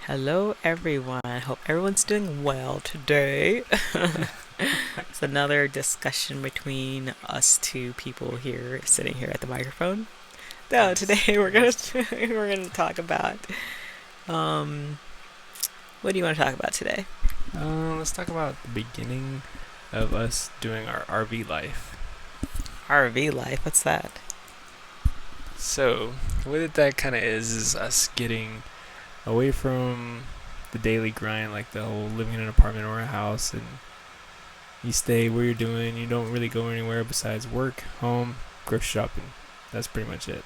Hello, everyone. Hope everyone's doing well today. It's another discussion between us two people here, sitting here at the microphone. No, today Yes, we're gonna yes. we're gonna talk about um. What do you want to talk about today? Let's talk about the beginning of us doing our RV life. RV life. What's that? So, what that kind of is us getting away from the daily grind, like the whole living in an apartment or a house, and you stay where you're doing. You don't really go anywhere besides work, home, grocery shopping. That's pretty much it.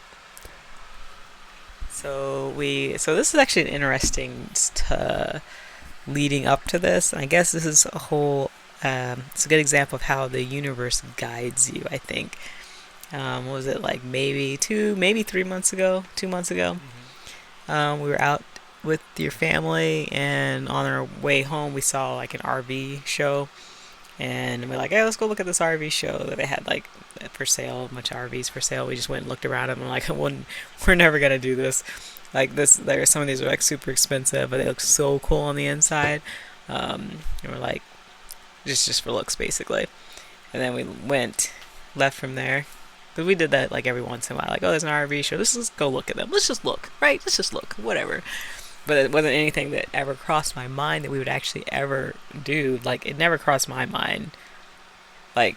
So this is actually an interesting leading up to this. I guess this is a whole. It's a good example of how the universe guides you. I think. What was it like? Maybe 3 months ago, 2 months ago. Mm-hmm. We were out with your family, and on our way home, we saw like an RV show, and we're like, "Hey, let's go look at this RV show that they had like for sale, a bunch of RVs for sale." We just went and looked around them, and we're like, "We're never gonna do this." Like this, there some of these are like super expensive, but they look so cool on the inside. And we're like, just for looks, basically. And then we left from there. But we did that like every once in a while. Like, oh, there's an RV show. Let's just go look at them. Let's just look, right? Let's just look, whatever. But it wasn't anything that ever crossed my mind that we would actually ever do. Like, it never crossed my mind. Like,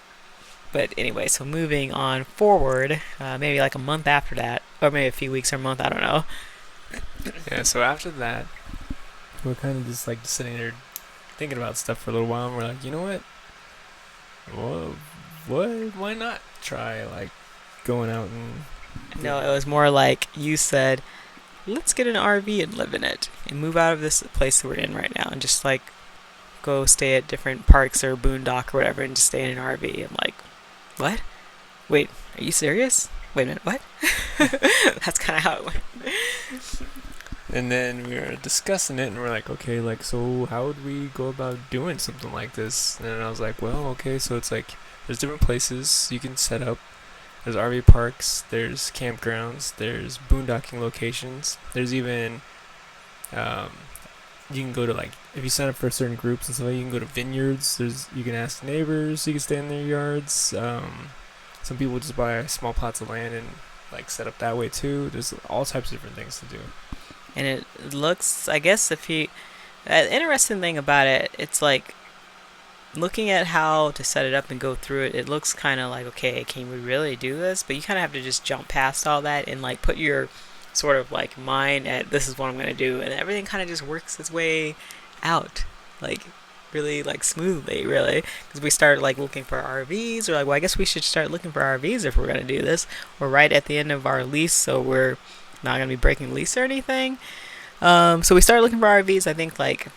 but anyway, so moving on forward, maybe like a month after that, or maybe a few weeks or a month, I don't know. Yeah. So after that, we're kind of just like sitting there thinking about stuff for a little while, and we're like, you know what? Well, what? Why not try like going out and No, it was more like you said, let's get an RV and live in it and move out of this place that we're in right now and just like go stay at different parks or boondock or whatever and just stay in an RV. I'm like, what? Wait, are you serious? Wait a minute, what? That's kind of how it went. And then we were discussing it, and we're like, okay, like, so how would we go about doing something like this? And I was like, well, okay, so it's like there's different places you can set up. There's RV parks, there's campgrounds, there's boondocking locations. There's even um, you can go to like if you sign up for certain groups and stuff, you can go to vineyards. There's you can ask neighbors, you can stay in their yards. Some people just buy small plots of land and like set up that way too. There's all types of different things to do. And it looks, I guess, if you. The interesting thing about it, it's like looking at how to set it up and go through it, it looks kind of like, okay, can we really do this? But you kind of have to just jump past all that and like put your sort of like mind at this is what I'm going to do. And everything kind of just works its way out. Like, really like smoothly, really, because we started like looking for RVs. We're like, well, I guess we should start looking for RVs if we're gonna do this. We're right at the end of our lease, so we're not gonna be breaking lease or anything. So we started looking for RVs. I think like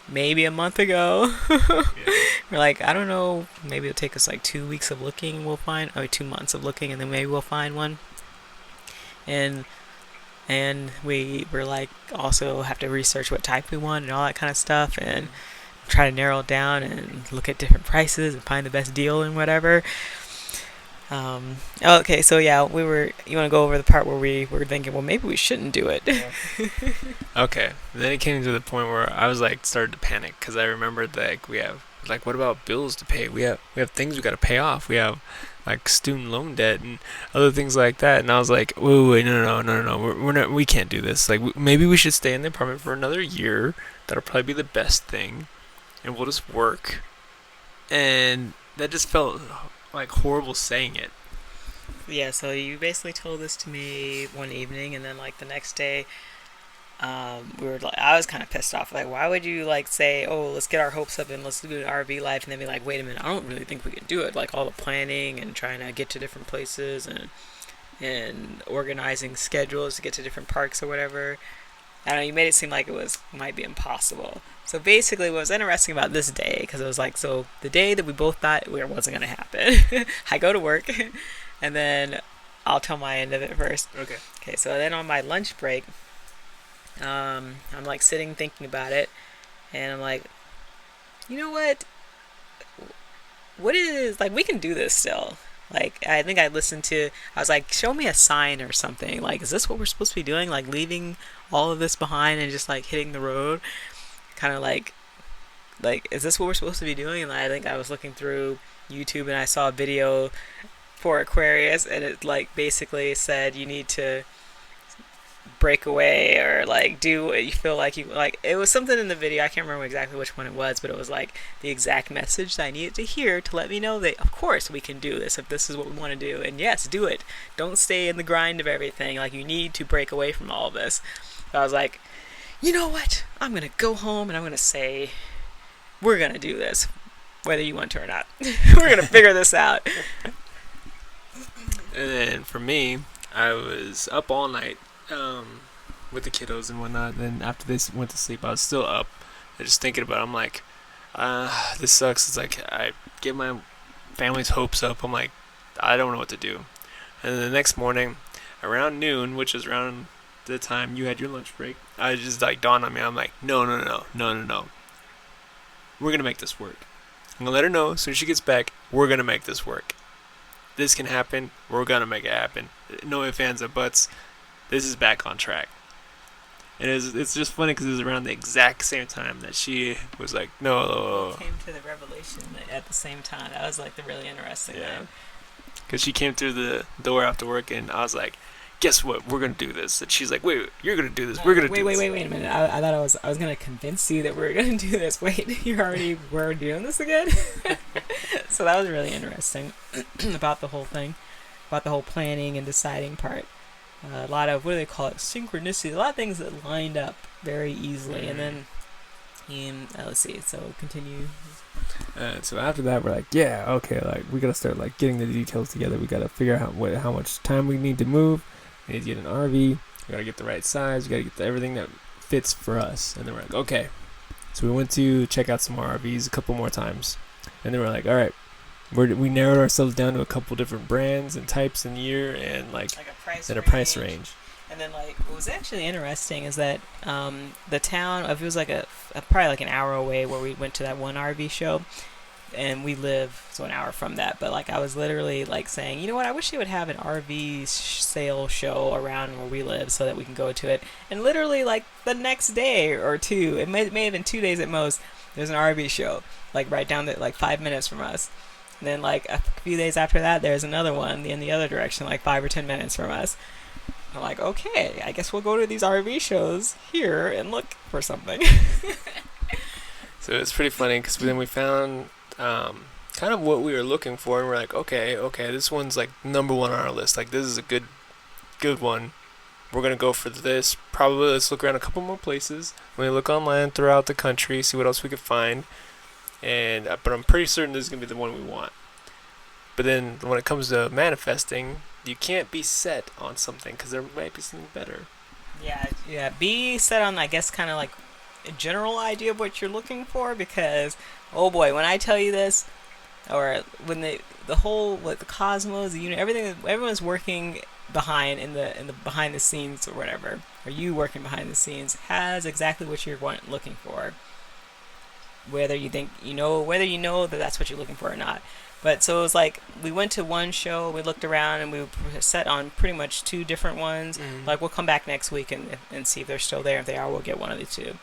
maybe a month ago. Yeah. We're like, I don't know. Maybe it'll take us like 2 weeks of looking. We'll find, or 2 months of looking, and then maybe we'll find one. And we were like also have to research what type we want and all that kind of stuff, and Mm-hmm. try to narrow it down and look at different prices and find the best deal and whatever. Okay, so yeah, we were. You want to go over the part where we were thinking, well, maybe we shouldn't do it. Yeah. Okay. Then it came to the point where I was like started to panic because I remembered like we have like what about bills to pay? We have things we got to pay off. We have like student loan debt and other things like that. And I was like, wait, no. We're not. We can't do this. Like maybe we should stay in the apartment for another year. That'll probably be the best thing, and we'll just work. And that just felt like horrible saying it. Yeah, so you basically told this to me one evening, and then like the next day, we were like, I was kind of pissed off. Like, why would you like say, oh, let's get our hopes up and let's do an RV life, and then be like, wait a minute, I don't really think we can do it. Like all the planning and trying to get to different places and organizing schedules to get to different parks or whatever. I don't know. You made it seem like it was might be impossible. So basically, what was interesting about this day, because it was like, so the day that we both thought it wasn't gonna happen, I go to work, and then I'll tell my end of it first. Okay. Okay, so then on my lunch break, I'm like sitting thinking about it, and I'm like, you know what? What is like we can do this still. Like, I think I listened to, I was like, show me a sign or something. Like, is this what we're supposed to be doing? Like, leaving all of this behind and just like hitting the road? Kind of like, is this what we're supposed to be doing? And I think I was looking through YouTube and I saw a video for Aquarius, and it like basically said you need to break away or like do what you feel like you like. It was something in the video, I can't remember exactly which one it was, but it was like the exact message that I needed to hear to let me know that of course we can do this if this is what we want to do, and yes, do it. Don't stay in the grind of everything. Like, you need to break away from all of this. So I was like, you know what, I'm gonna go home and I'm gonna say we're gonna do this whether you want to or not. We're gonna figure this out. And then for me, I was up all night with the kiddos and whatnot. And then after they went to sleep, I was still up, and just thinking about it. I'm like, this sucks. It's like I get my family's hopes up. I'm like, I don't know what to do. And then the next morning, around noon, which is around the time you had your lunch break, I just like dawned on me. I'm like, no, no, no, no, no, no, no. We're gonna make this work. I'm gonna let her know as soon as she gets back. We're gonna make this work. This can happen. We're gonna make it happen. No ifs, ands, or buts. This is back on track. And it's just funny because it was around the exact same time that she was like, We no. came to the revelation at the same time. That was like the really interesting Yeah. thing. Because she came through the door after work, and I was like, guess what? We're going to do this. And she's like, wait, you're going to do this. We're going to Wait, do wait, this. wait, wait a minute. I thought I was gonna convince you that we were gonna do this. Wait, you already were doing this again. So that was really interesting about the whole thing, about the whole planning and deciding part. A lot of, what do they call it? Synchronicity. A lot of things that lined up very easily, and then let's see. So continue. And so after that, we're like, yeah, okay, like we gotta start like getting the details together. We gotta figure out how much time we need to move. We need to get an RV. We gotta get the right size. We gotta get everything that fits for us. And then we're like, okay. So we went to check out some more RVs a couple more times, and then we're like, all right, we narrowed ourselves down to a couple different brands and types and year and like Like a price and a range. price range. And then, like, what was actually interesting is that the town, if it was like probably like an hour away where we went to that one RV show, and we live so an hour from that. But like, I was literally like saying, you know what? I wish they would have an RV sale show around where we live so that we can go to it. And literally, like the next day or two, it may have been 2 days at most. There's an RV show like right down there, like 5 minutes from us. And then like a few days after that, there's another one in the other direction, like 5 or 10 minutes from us. I'm like, okay, I guess we'll go to these RV shows here and look for something. So it's pretty funny because then we found kind of what we were looking for, and we're like, okay, this one's like number one on our list. Like this is a good one. We're gonna go for this. Probably let's look around a couple more places. We look online throughout the country, see what else we could find. And but I'm pretty certain this is gonna be the one we want. But then when it comes to manifesting, you can't be set on something because there might be something better. Yeah. Be set on, I guess, kind of like a general idea of what you're looking for, because, oh boy, when I tell you this, or when the whole, like, the cosmos, the unit, everything, everyone's working in the behind the scenes or whatever, or you working behind the scenes has exactly what you're looking for. Whether you know that that's what you're looking for or not. But so it was like we went to one show, we looked around, and we were set on pretty much two different ones. Mm-hmm. Like, we'll come back next week and see if they're still there. If they are, we'll get one of the two.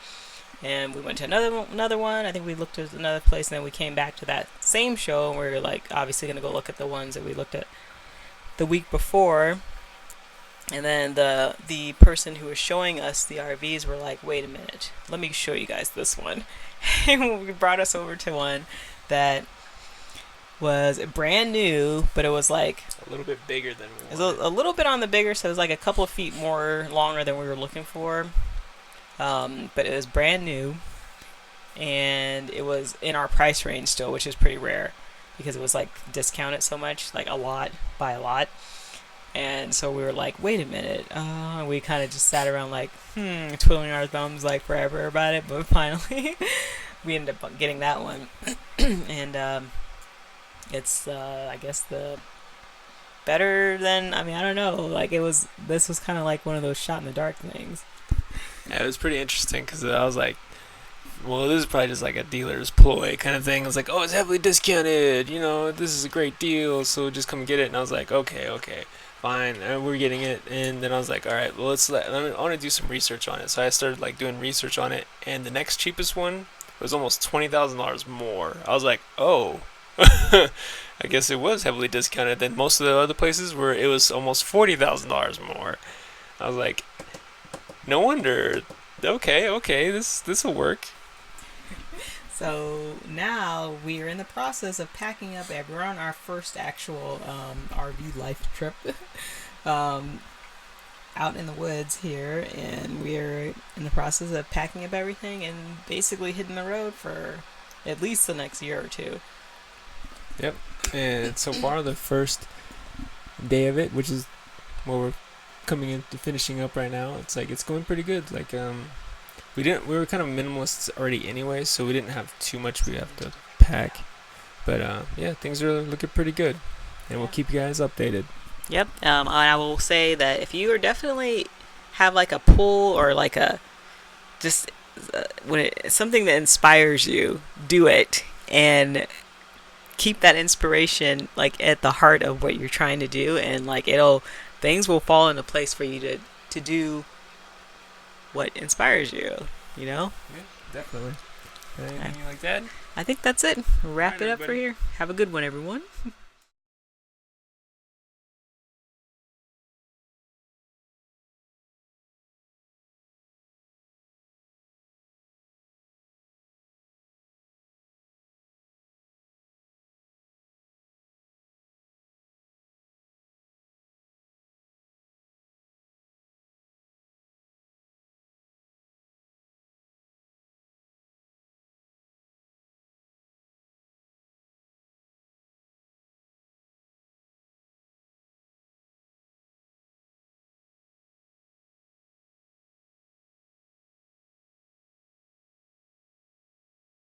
And we went to another one. I think we looked at another place, and then we came back to that same show, and we were like obviously gonna go look at the ones that we looked at the week before. And then the person who was showing us the RVs were like, wait a minute, let me show you guys this one. And we brought us over to one that was brand new, but it was like A little bit bigger than we it was wanted. a little bit on the bigger, so it was like a couple of feet more longer than we were looking for. But it was brand new, and it was in our price range still, which is pretty rare because it was like discounted so much, like a lot by a lot. And so we were like, wait a minute. We kind of just sat around like, twiddling our thumbs like forever about it. But finally, we ended up getting that one. And it's, I guess, the better than, I mean, I don't know. Like, this was kind of like one of those shot in the dark things. Yeah, it was pretty interesting because I was like, well, this is probably just like a dealer's ploy kind of thing. It's like, oh, it's heavily discounted. You know, this is a great deal, so just come get it. And I was like, okay, okay, fine. And we're getting it. And then I was like, all right, well, I want to do some research on it. So I started like doing research on it, and the next cheapest one was almost $20,000 more. I was like, oh. I guess it was heavily discounted. Then most of the other places where it was almost $40,000 more. I was like, no wonder. Okay, okay, this will work. So now we are in the process of packing up. We're on our first actual RV life trip um, out in the woods here, and we're in the process of packing up everything and basically hitting the road for at least the next year or two. Yep. And so far, the first day of it, which is what we're coming into finishing up right now, it's like it's going pretty good. Like we were kind of minimalists already anyway, so we didn't have too much we have to pack. But yeah, things are looking pretty good, and we'll Yeah. keep you guys updated. Yep. I will say that if you are definitely have like a pull or like a just something that inspires you, do it and keep that inspiration like at the heart of what you're trying to do, and like it'll things will fall into place for you to do what inspires you. You know. Yeah, definitely. I, Anything like that? I think that's it. All Wrap right, it up for everybody. here. Have a good one, everyone.